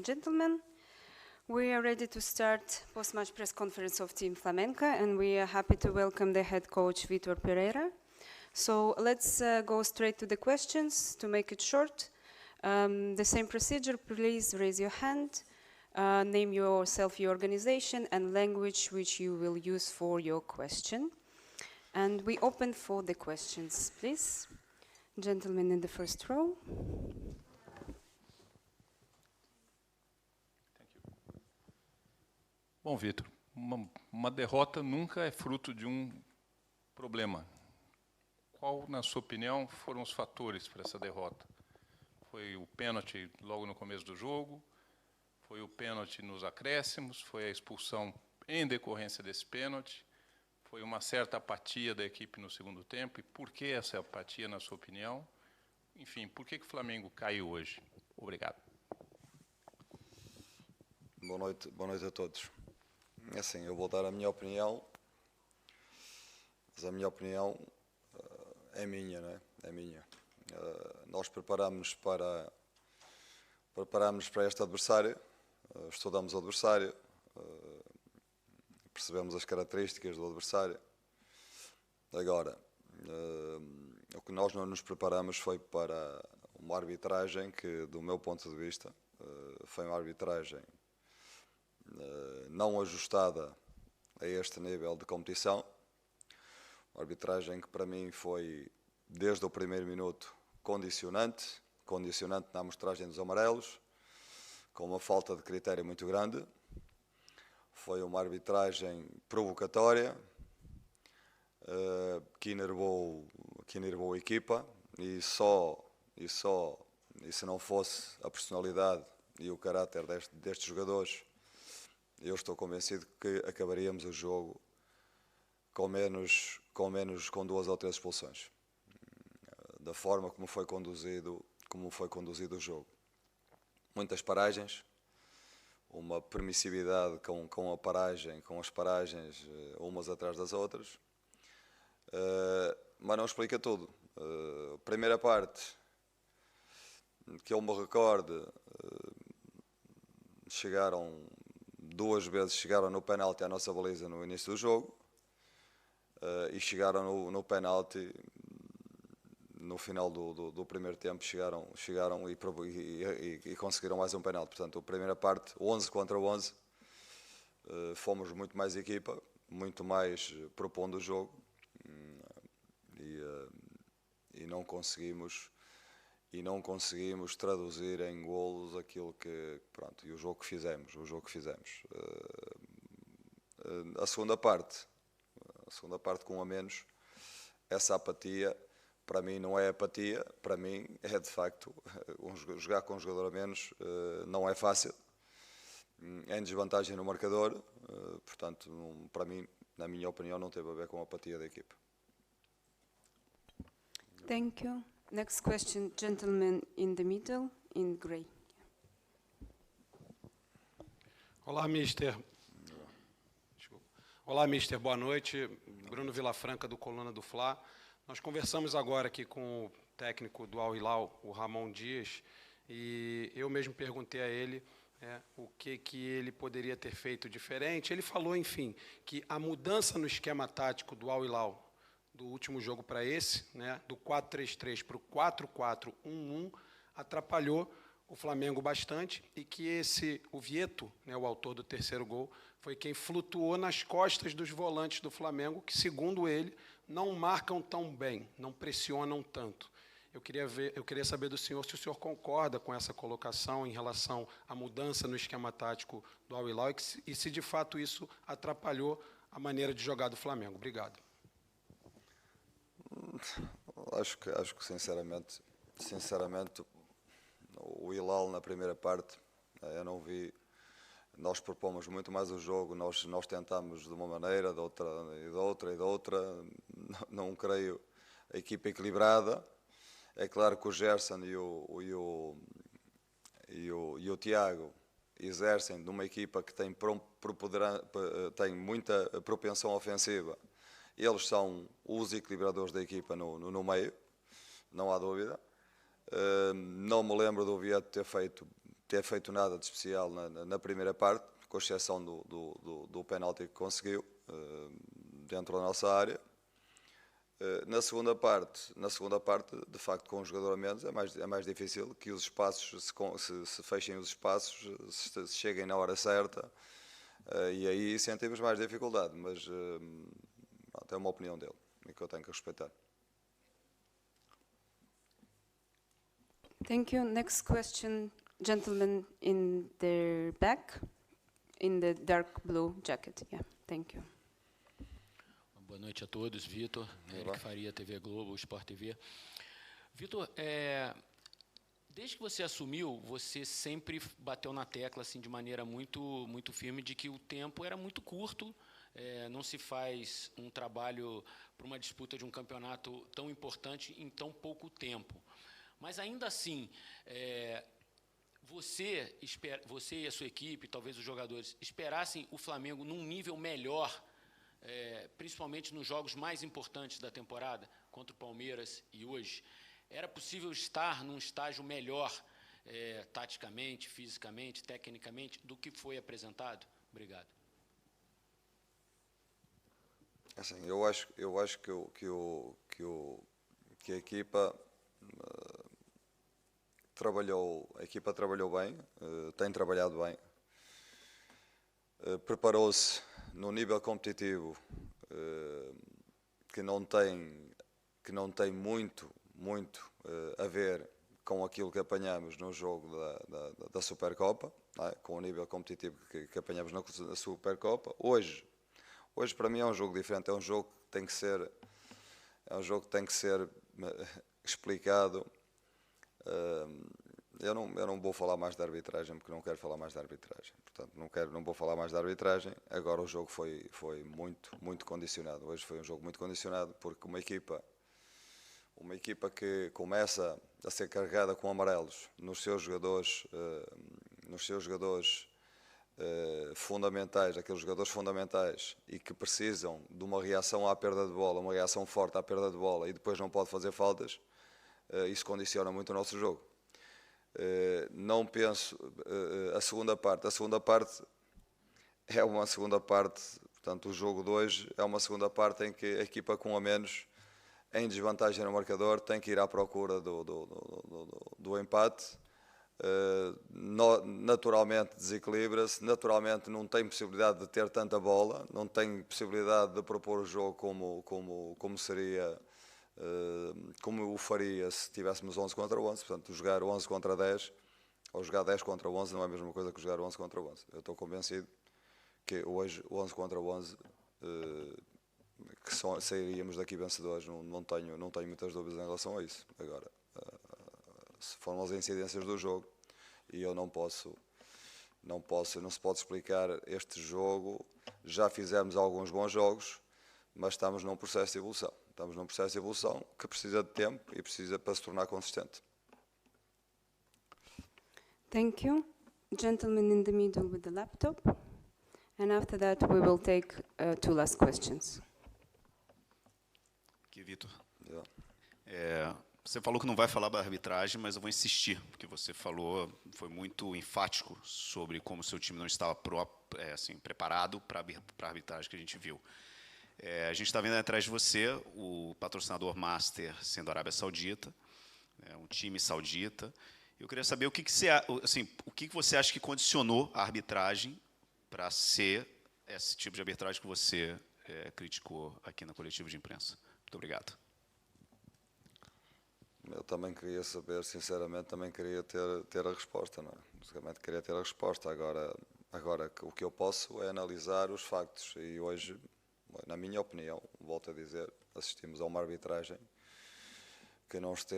and gentlemen. We are ready to start post-match press conference of Team Flamenca, and we are happy to welcome the head coach Vitor Pereira. So let's go straight to the questions. To make it short, the same procedure, please raise your hand, name yourself, your organization, and language which you will use for your question. And we open for the questions, please. Gentleman in the first row. Bom, Vitor, uma derrota nunca é fruto de problema. Qual, na sua opinião, foram os fatores para essa derrota? Foi o pênalti logo no começo do jogo? Foi o pênalti nos acréscimos? Foi a expulsão em decorrência desse pênalti? Foi uma certa apatia da equipe no segundo tempo? E por que essa apatia, na sua opinião? Enfim, por que o Flamengo caiu hoje? Obrigado. Boa noite a todos. É assim, eu vou dar a minha opinião, mas a minha opinião é minha, não é? É minha. Nós preparamos para este adversário, estudamos o adversário, percebemos as características do adversário. Agora, o que nós não nos preparamos foi para uma arbitragem que, do meu ponto de vista, foi uma arbitragem não ajustada a este nível de competição. Uma arbitragem que para mim foi, desde o primeiro minuto, condicionante na amostragem dos amarelos, com uma falta de critério muito grande. Foi uma arbitragem provocatória, que enervou a equipa, e se não fosse a personalidade e o caráter destes jogadores, eu estou convencido que acabaríamos o jogo com 2 ou 3 expulsões, da forma como foi conduzido o jogo. Muitas paragens, uma permissividade com as paragens umas atrás das outras, mas não explica tudo. A primeira parte, que eu me recorde, chegaram 2 vezes no penalti à nossa baliza no início do jogo, e chegaram no penalti no final do primeiro tempo, chegaram e conseguiram mais um penalti. Portanto, a primeira parte, 11 contra 11, fomos muito mais equipa, muito mais propondo o jogo, e não conseguimos traduzir em golos aquilo que, pronto, e o jogo que fizemos. A segunda parte com a menos, essa apatia, para mim não é apatia, para mim é de facto, jogar com um jogador a menos não é fácil, é em desvantagem no marcador, portanto, para mim, na minha opinião, não teve a ver com a apatia da equipe. Thank you. Next question, gentleman in the middle, in grey. Olá, mister. Olá, mister. Boa noite. Bruno Vilafranca, do Coluna do Fla. Nós conversamos agora aqui com o técnico do Al Hilal, o Ramon Dias, e eu mesmo perguntei a ele o que ele poderia ter feito diferente. Ele falou, enfim, que a mudança no esquema tático do Al Hilal, do último jogo para esse, do 4-3-3 para o 4-4-1-1, atrapalhou o Flamengo bastante, e que o Vieto, o autor do terceiro gol, foi quem flutuou nas costas dos volantes do Flamengo, que, segundo ele, não marcam tão bem, não pressionam tanto. Eu queria saber do senhor se o senhor concorda com essa colocação em relação à mudança no esquema tático do Al Hilal, e se de fato isso atrapalhou a maneira de jogar do Flamengo. Obrigado. Acho que sinceramente, o Hilal na primeira parte, eu não vi. Nós propomos muito mais o jogo, nós tentamos de uma maneira, de outra. Não creio a equipa equilibrada. É claro que o Gerson e o Tiago exercem de uma equipa que tem muita propensão ofensiva. Eles são os equilibradores da equipa no meio, não há dúvida. Não me lembro do Vieto ter feito ter feito nada de especial na primeira parte, com exceção do penalti que conseguiu dentro da nossa área. Na segunda parte, de facto, com um jogador a menos, é mais difícil que os espaços se fechem os espaços, se cheguem na hora certa, e aí sentimos mais dificuldade, mas é uma opinião dele e que eu tenho que respeitar. Thank you. Next question, gentleman in the back, in the dark blue jacket. Yeah, thank you. Boa noite a todos, Vitor, Eric Faria, TV Globo, Sport TV. Vitor, desde que você assumiu, você sempre bateu na tecla assim, de maneira muito firme de que o tempo era muito curto, não se faz um trabalho para uma disputa de um campeonato tão importante em tão pouco tempo. Mas, ainda assim, você e a sua equipe, talvez os jogadores, esperassem o Flamengo num nível melhor, principalmente nos jogos mais importantes da temporada, contra o Palmeiras e hoje? Era possível estar num estágio melhor, taticamente, fisicamente, tecnicamente, do que foi apresentado? Obrigado. Assim, eu acho que a equipa trabalhou bem, tem trabalhado bem, preparou-se num nível competitivo que não tem muito a ver com aquilo que apanhamos no jogo da Supercopa, não é? Com o nível competitivo que apanhamos na Supercopa. Hoje para mim é um jogo diferente, é um jogo que tem que ser explicado. Eu não vou falar mais de arbitragem, porque não quero falar mais de arbitragem. Portanto, não vou falar mais de arbitragem. Agora o jogo foi muito condicionado. Hoje foi um jogo muito condicionado, porque uma equipa que começa a ser carregada com amarelos nos seus jogadores fundamentais, aqueles jogadores fundamentais, e que precisam de uma reação à perda de bola, uma reação forte à perda de bola, e depois não pode fazer faltas, isso condiciona muito o nosso jogo. Não penso, a segunda parte é uma segunda parte, portanto o jogo de hoje é uma segunda parte em que a equipa com a menos, em desvantagem no marcador, tem que ir à procura do empate. Naturalmente desequilibra-se, naturalmente não tem possibilidade de ter tanta bola, não tem possibilidade de propor o jogo como seria, como o faria se tivéssemos 11 contra 11, portanto jogar 11 contra 10 ou jogar 10 contra 11 não é a mesma coisa que jogar 11 contra 11. Eu estou convencido que hoje 11 contra 11 que sairíamos daqui vencedores, não tenho muitas dúvidas em relação a isso. Agora, se foram as incidências do jogo, e eu não se pode explicar este jogo. Já fizemos alguns bons jogos, mas estamos num processo de evolução. Estamos num processo de evolução que precisa de tempo e precisa para se tornar consistente. Thank you. Gentleman in the middle with the laptop. And after that, we will take 2 last questions. Aqui, Vitor. Yeah. Você falou que não vai falar da arbitragem, mas eu vou insistir, porque você falou, foi muito enfático sobre como o seu time não estava preparado para a arbitragem que a gente viu. A gente está vendo atrás de você o patrocinador master sendo a Arábia Saudita, um time saudita. Eu queria saber o que você acha que condicionou a arbitragem para ser esse tipo de arbitragem que você criticou aqui na coletiva de imprensa. Muito obrigado. Eu também queria saber, sinceramente, também queria ter a resposta, não é? Basicamente queria ter a resposta. Agora o que eu posso é analisar os factos, e hoje, na minha opinião, volto a dizer, assistimos a uma arbitragem que não se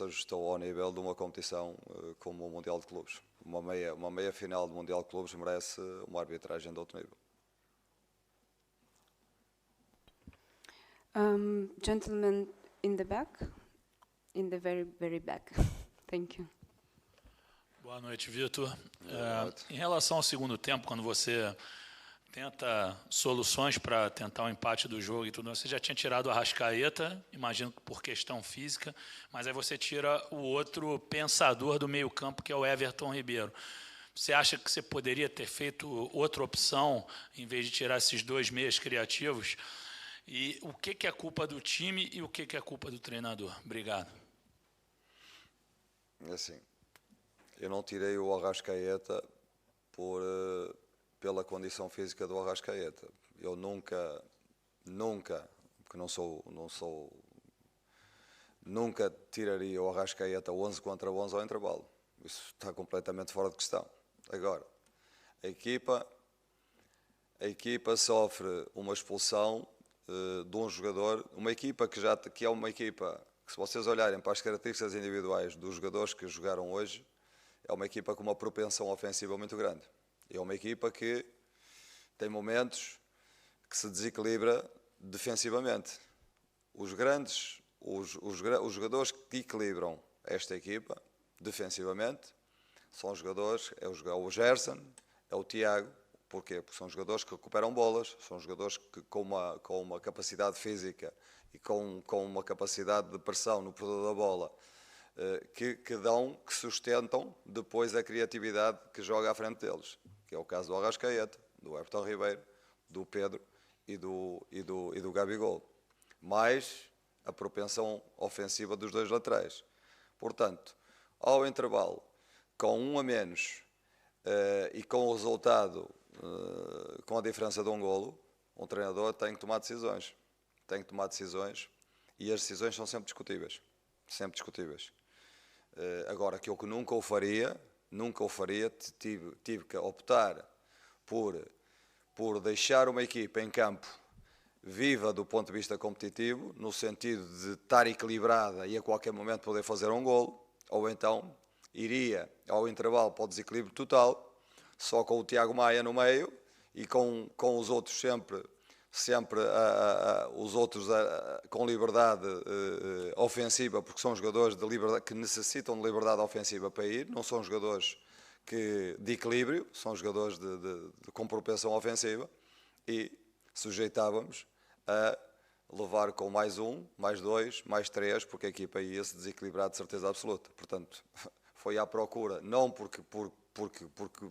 ajustou ao nível de uma competição como o Mundial de Clubes. Uma meia final do Mundial de Clubes merece uma arbitragem de outro nível. Gentleman in the back. In the very, very back. Thank you. Boa noite, Vitor. Em relação ao segundo tempo, quando você tenta soluções para tentar o empate do jogo e tudo. Você já tinha tirado o Arrascaeta, imagino que por questão física, mas aí você tira o outro pensador do meio-campo, que é o Everton Ribeiro. Você acha que você poderia ter feito outra opção, em vez de tirar esses dois meias criativos? E o que é culpa do time e o que é culpa do treinador? Obrigado. Assim, eu não tirei o Arrascaeta pela condição física do Arrascaeta. Eu nunca, porque nunca tiraria o Arrascaeta 11 contra 11 ao intervalo. Isso está completamente fora de questão. Agora, a equipa sofre uma expulsão de um jogador, uma equipa que é uma equipa que, se vocês olharem para as características individuais dos jogadores que jogaram hoje, é uma equipa com uma propensão ofensiva muito grande. É uma equipa que tem momentos que se desequilibra defensivamente. Os jogadores que equilibram esta equipa defensivamente são jogadores, é o Gerson, é o Tiago. Porquê? Porque são jogadores que recuperam bolas, são jogadores que com uma capacidade física e com uma capacidade de pressão no poder da bola que sustentam depois a criatividade que joga à frente deles, que é o caso do Arrascaeta, do Everton Ribeiro, do Pedro e do Gabigol, mais a propensão ofensiva dos dois laterais. Portanto, ao intervalo, com um a menos e com o resultado, com a diferença de um golo, um treinador tem que tomar decisões. Tem que tomar decisões e as decisões são sempre discutíveis. Sempre discutíveis. Agora, que eu que nunca o faria, tive que optar por deixar uma equipa em campo viva do ponto de vista competitivo, no sentido de estar equilibrada e a qualquer momento poder fazer um golo, ou então iria ao intervalo para o desequilíbrio total, só com o Tiago Maia no meio e com os outros sempre os outros com liberdade ofensiva, porque são jogadores de liberdade, que necessitam de liberdade ofensiva para ir, não são jogadores de equilíbrio, são jogadores com propensão ofensiva, e sujeitávamos a levar com mais um, mais dois, mais três, porque a equipa ia se desequilibrar de certeza absoluta. Portanto, foi à procura, não porque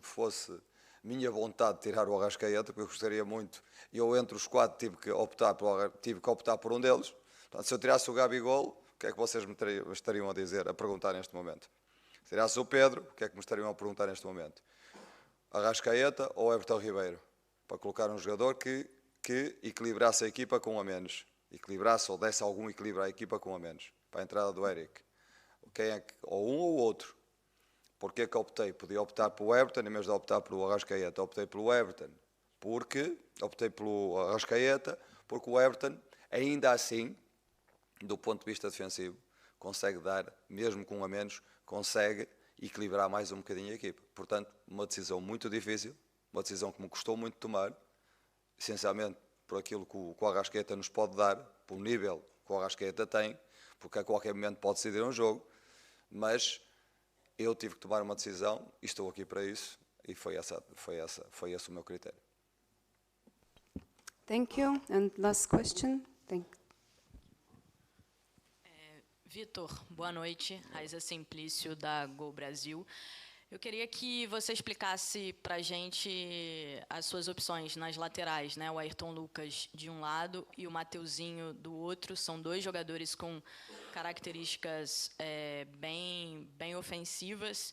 fosse minha vontade de tirar o Arrascaeta, porque eu gostaria muito, eu entre os quatro tive que optar por um deles. Portanto, se eu tirasse o Gabigol, o que é que vocês me estariam a dizer, a perguntar neste momento? Se tirasse o Pedro, o que é que me estariam a perguntar neste momento? Arrascaeta ou Everton Ribeiro? Para colocar um jogador que equilibrasse a equipa com um a menos. Equilibrasse ou desse algum equilíbrio à equipa com um a menos. Para a entrada do Eric. Ou um ou outro. Porquê que optei? Podia optar pelo Everton, em vez de optar pelo Arrascaeta. Optei pelo Everton. Optei pelo Arrascaeta, porque o Everton, ainda assim, do ponto de vista defensivo, consegue dar, mesmo com um a menos, consegue equilibrar mais um bocadinho a equipa. Portanto, uma decisão muito difícil, uma decisão que me custou muito tomar, essencialmente por aquilo que o Arrascaeta nos pode dar, pelo nível que o Arrascaeta tem, porque a qualquer momento pode decidir um jogo, mas eu tive que tomar uma decisão e estou aqui para isso, e foi esse o meu critério. Thank you. And last question. Vitor, boa noite. Raiza Simplício, da Gol Brasil. Eu queria que você explicasse para a gente as suas opções nas laterais, né? O Ayrton Lucas de um lado e o Mateuzinho do outro. São dois jogadores com características bem ofensivas.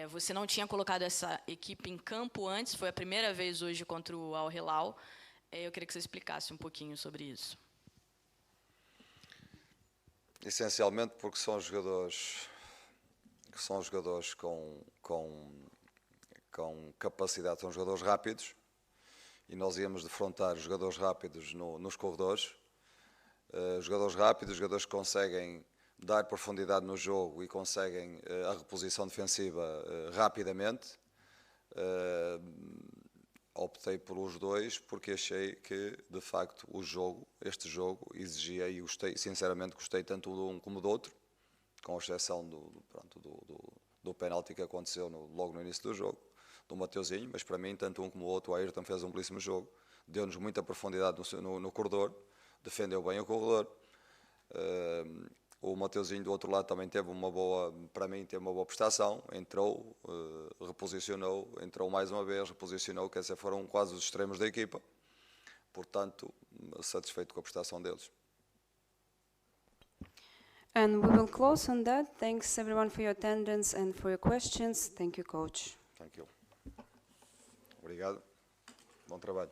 Você não tinha colocado essa equipe em campo antes, foi a primeira vez hoje contra o Al Hilal. Eu queria que você explicasse um pouquinho sobre isso. Essencialmente porque são jogadores com capacidade, são jogadores rápidos, e nós íamos defrontar jogadores rápidos nos corredores, jogadores rápidos, jogadores que conseguem dar profundidade no jogo e conseguem a reposição defensiva rapidamente. Optei pelos dois porque achei que, de facto, este jogo exigia, e sinceramente gostei tanto de um como do outro, com exceção do penalti que aconteceu logo no início do jogo. do Mateuzinho, mas para mim, tanto um como o outro, o Ayrton fez um belíssimo jogo, deu-nos muita profundidade no corredor, defendeu bem o corredor. O Mateuzinho do outro lado também teve para mim, teve uma boa prestação, entrou, reposicionou, entrou mais uma vez, reposicionou, quer dizer, foram quase os extremos da equipa, portanto, satisfeito com a prestação deles. And we will close on that. Thanks everyone for your attendance and for your questions. Thank you, coach. Thank you. Obrigado. Bom trabalho.